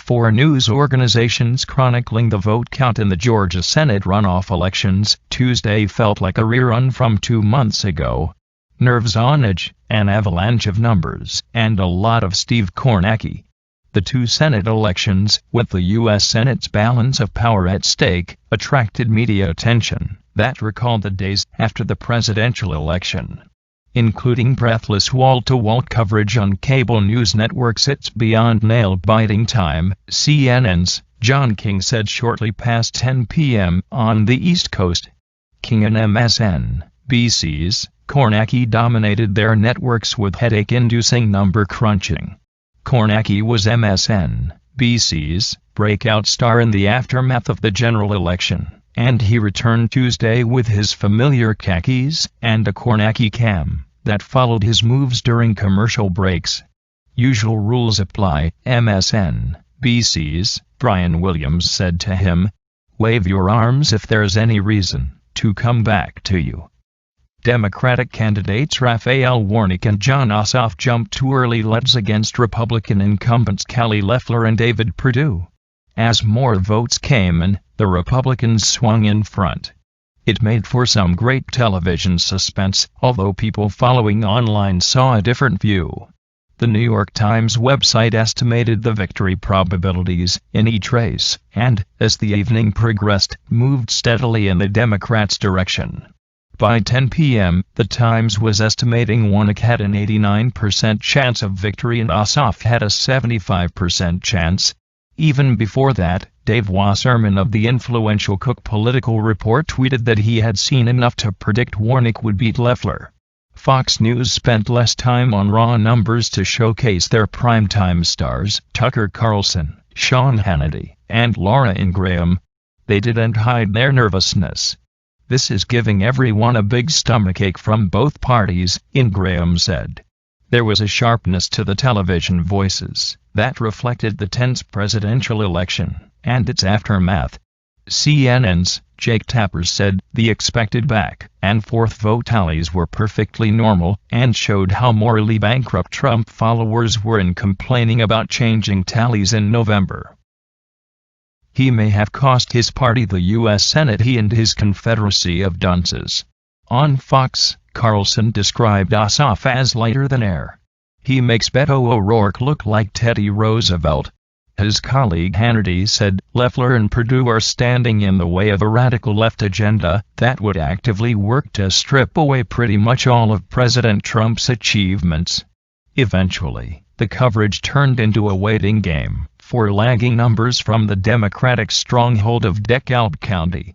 4 news organizations chronicling the vote count in the Georgia Senate runoff elections. Tuesday felt like a rerun from 2 months ago. Nerves on edge, an avalanche of numbers, and a lot of Steve Kornacki. The 2 Senate elections, with the U.S. Senate's balance of power at stake, attracted media attention that recalled the days after the presidential election. Including breathless wall-to-wall coverage on cable news networks. It's beyond nail-biting time, CNN's John King said shortly past 10 p.m. on the East Coast. King and MSNBC's Kornacki dominated their networks with headache-inducing number crunching. Kornacki was MSNBC's breakout star in the aftermath of the general election, and he returned Tuesday with his familiar khakis and a Kornacki cam that followed his moves during commercial breaks. Usual rules apply, MSNBC's Brian Williams said to him. Wave your arms if there's any reason to come back to you. Democratic candidates Raphael Warnock and Jon Ossoff jumped to early leads against Republican incumbents Kelly Loeffler and David Perdue. As more votes came in, the Republicans swung in front. It made for some great television suspense, although people following online saw a different view. The New York Times website estimated the victory probabilities in each race, and, as the evening progressed, moved steadily in the Democrats' direction. By 10 p.m., the Times was estimating Warnock had an 89% chance of victory and Ossoff had a 75% chance. Even before that, Dave Wasserman of the influential Cook Political Report tweeted that he had seen enough to predict Warnock would beat Loeffler. Fox News spent less time on raw numbers to showcase their primetime stars, Tucker Carlson, Sean Hannity, and Laura Ingraham. They didn't hide their nervousness. This is giving everyone a big stomachache from both parties, Ingraham said. There was a sharpness to the television voices that reflected the tense presidential election and its aftermath. CNN's Jake Tapper said the expected back and forth vote tallies were perfectly normal and showed how morally bankrupt Trump followers were in complaining about changing tallies in November. He may have cost his party the U.S. Senate, he and his confederacy of dunces. On Fox, Carlson described Ossoff as lighter than air. He makes Beto O'Rourke look like Teddy Roosevelt. His colleague Hannity said Loeffler and Perdue are standing in the way of a radical left agenda that would actively work to strip away pretty much all of President Trump's achievements. Eventually, the coverage turned into a waiting game for lagging numbers from the Democratic stronghold of DeKalb County.